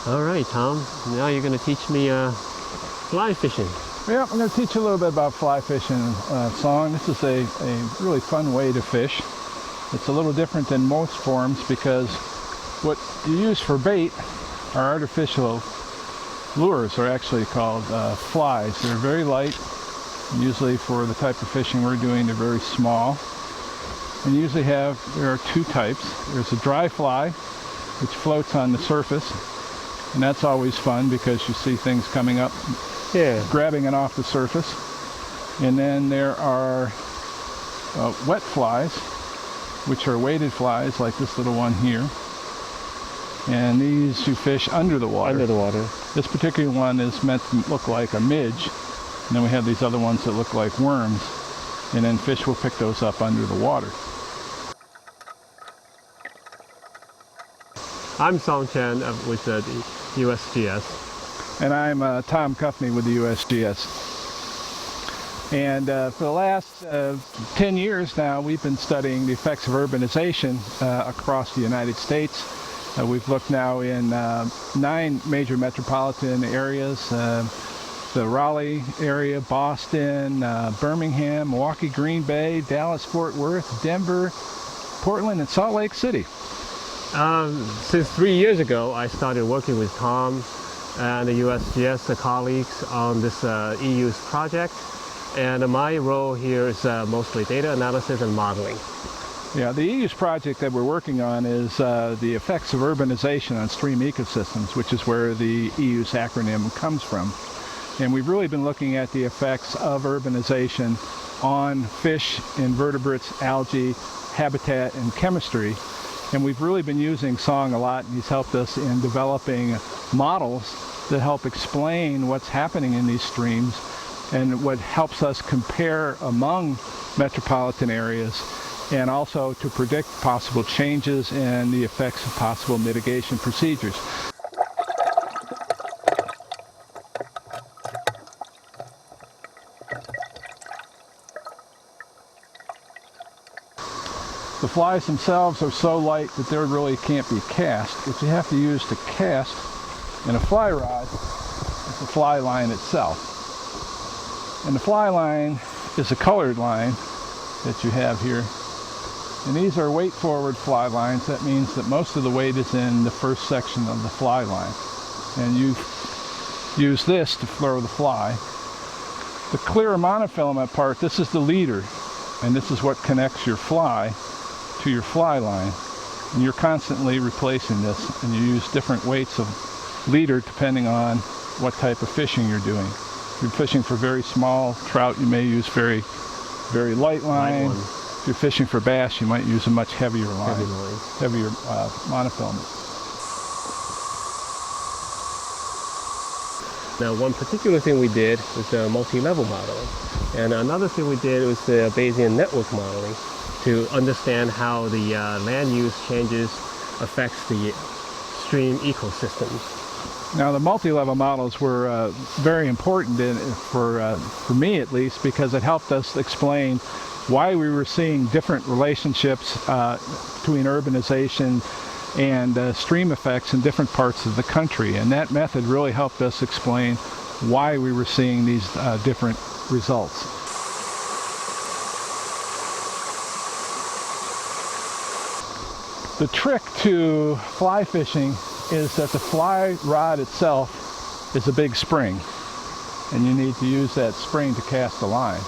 All right, Tom. Now you're going to teach me fly fishing. Yeah, I'm going to teach you a little bit about fly fishing, Song. This is a really fun way to fish. It's a little different than most forms because what you use for bait are artificial lures, are actually called flies. They're very light. Usually for the type of fishing we're doing, they're very small. And you usually there are two types. There's a dry fly, which floats on the surface. And that's always fun because you see things coming up, grabbing it off the surface. And then there are wet flies, which are weighted flies, like this little one here. And these you fish under the water. Under the water. This particular one is meant to look like a midge. And then we have these other ones that look like worms. And then fish will pick those up under the water. I'm Song Chen with the USGS. And I'm Tom Cuffney with the USGS. And for the last 10 years now, we've been studying the effects of urbanization across the United States. We've looked now in 9 major metropolitan areas, the Raleigh area, Boston, Birmingham, Milwaukee, Green Bay, Dallas, Fort Worth, Denver, Portland, and Salt Lake City. Since 3 years ago, I started working with Tom and the USGS colleagues on this EU's project. And my role here is mostly data analysis and modeling. Yeah, the EU's project that we're working on is the effects of urbanization on stream ecosystems, which is where the EU's acronym comes from. And we've really been looking at the effects of urbanization on fish, invertebrates, algae, habitat, and chemistry. And we've really been using Song a lot, and he's helped us in developing models that help explain what's happening in these streams and what helps us compare among metropolitan areas, and also to predict possible changes and the effects of possible mitigation procedures. The flies themselves are so light that they really can't be cast. What you have to use to cast in a fly rod is the fly line itself. And the fly line is a colored line that you have here. And these are weight forward fly lines. That means that most of the weight is in the first section of the fly line. And you use this to throw the fly. The clear monofilament part, this is the leader. And this is what connects your fly to your fly line, and you're constantly replacing this, and you use different weights of leader depending on what type of fishing you're doing. If you're fishing for very small trout, you may use very light line. If you're fishing for bass, you might use a much heavier line, heavier monofilament. Now, one particular thing we did was the multi-level modeling, and another thing we did was the Bayesian network modeling, to understand how the land use changes affects the stream ecosystems. Now, the multi-level models were very important for me at least, because it helped us explain why we were seeing different relationships between urbanization and stream effects in different parts of the country. And that method really helped us explain why we were seeing these different results. The trick to fly fishing is that the fly rod itself is a big spring, and you need to use that spring to cast the line.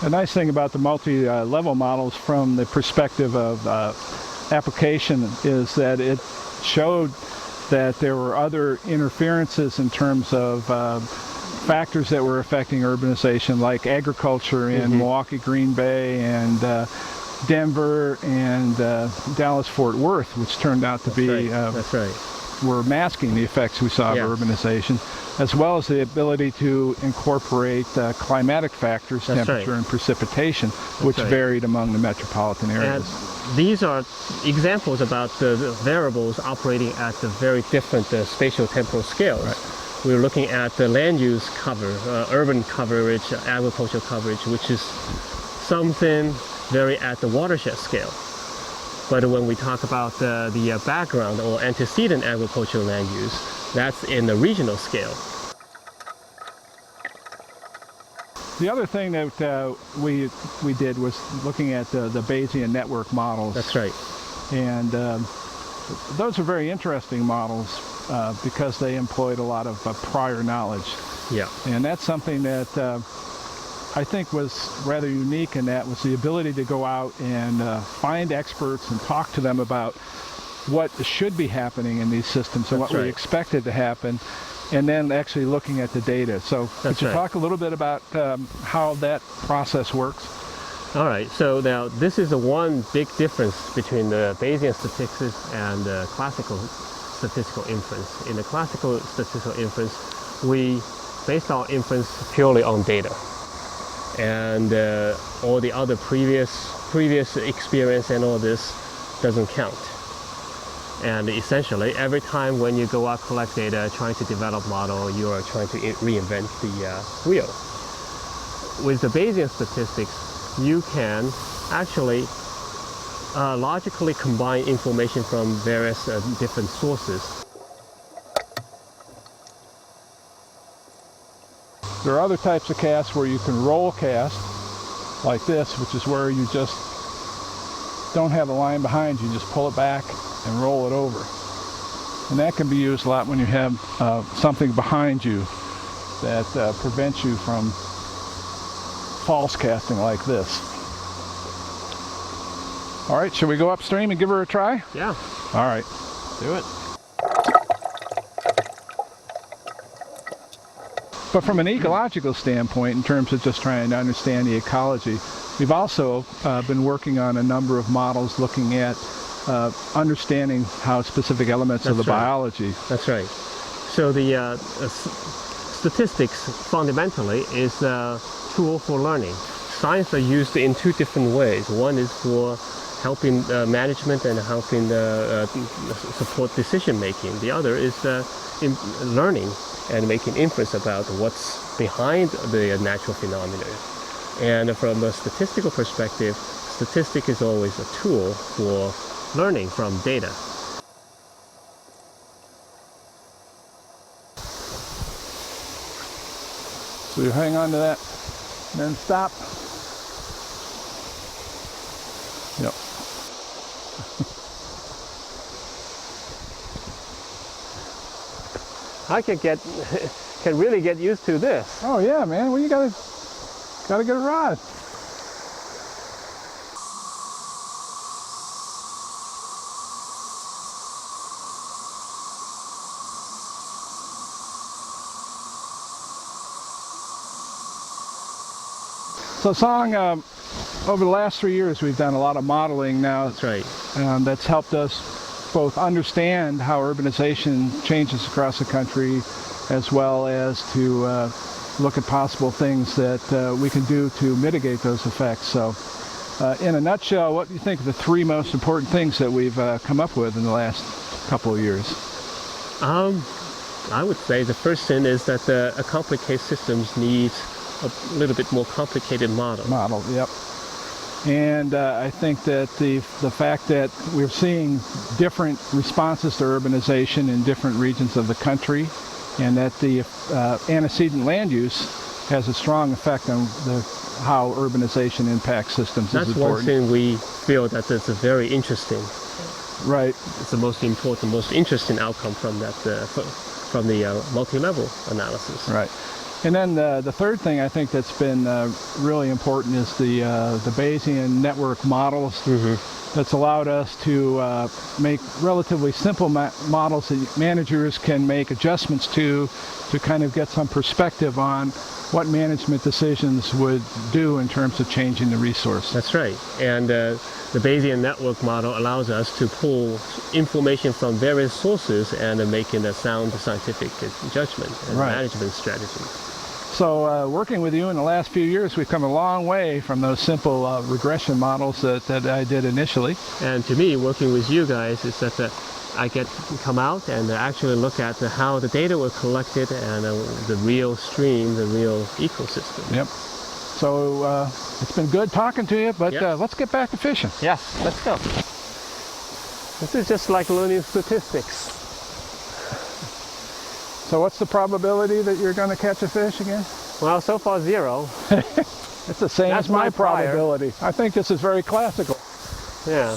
The nice thing about the multi-level models from the perspective of application is that it showed that there were other interferences in terms of factors that were affecting urbanization, like agriculture in Milwaukee, Green Bay, and Denver, and Dallas-Fort Worth, which turned out to be were masking the effects we saw of urbanization, as well as the ability to incorporate climatic factors, temperature and precipitation, which varied among the metropolitan areas. And these are examples about the variables operating at the very different spatial temporal scales. Right. We're looking at the land use cover, urban coverage, agricultural coverage, which is something very at the watershed scale. But when we talk about the background or antecedent agricultural land use, that's in the regional scale. The other thing that we did was looking at the Bayesian network models. That's right. And those are very interesting models because they employed a lot of prior knowledge. Yeah. And that's something that I think was rather unique, in that was the ability to go out and find experts and talk to them about what should be happening in these systems and what we expected to happen, and then actually looking at the data. So could you talk a little bit about how that process works? All right, so now this is the one big difference between the Bayesian statistics and classical statistical inference. In the classical statistical inference, we base our inference purely on data, and all the other previous experience and all this doesn't count. And essentially, every time when you go out collect data, trying to develop model, you are trying to reinvent the wheel. With the Bayesian statistics, you can actually logically combine information from various different sources. There are other types of casts where you can roll cast, like this, which is where you just don't have a line behind you, just pull it back and roll it over. And that can be used a lot when you have something behind you that prevents you from false casting like this. All right, shall we go upstream and give her a try? Yeah. All right. Do it. But from an ecological standpoint, in terms of just trying to understand the ecology, we've also been working on a number of models looking at understanding how specific elements of the biology. That's right. So the statistics fundamentally is a tool for learning. Science are used in two different ways. One is for helping management and helping support decision making. The other is in learning and making inference about what's behind the natural phenomena. And from a statistical perspective, statistics is always a tool for learning from data. So you hang on to that and then stop. Yep. I can really get used to this. Oh yeah, man. Well, you gotta get a rod. So Song, over the last 3 years, we've done a lot of modeling now. That's right. That's helped us both understand how urbanization changes across the country, as well as to look at possible things that we can do to mitigate those effects. So in a nutshell, what do you think are the three most important things that we've come up with in the last couple of years? I would say the first thing is that a complicated systems needs a little bit more complicated model. Yep. And I think that the fact that we're seeing different responses to urbanization in different regions of the country, and that the antecedent land use has a strong effect on how urbanization impacts systems. That's is one important. thing we feel that is very interesting. Right. It's the most important, most interesting outcome from that, from the multi-level analysis. Right. And then the third thing I think that's been really important is the Bayesian network models. That's allowed us to make relatively simple models that managers can make adjustments to kind of get some perspective on what management decisions would do in terms of changing the resource. That's right. And the Bayesian network model allows us to pull information from various sources and making a sound scientific judgment and management strategy. So working with you in the last few years, we've come a long way from those simple regression models that I did initially. And to me, working with you guys is that I get to come out and actually look at how the data were collected and the real stream, the real ecosystem. Yep. So it's been good talking to you, but let's get back to fishing. Yes, let's go. This is just like learning statistics. So what's the probability that you're going to catch a fish again? Well, so far 0. It's the same That's as my my prior. probability. I think this is very classical. Yeah.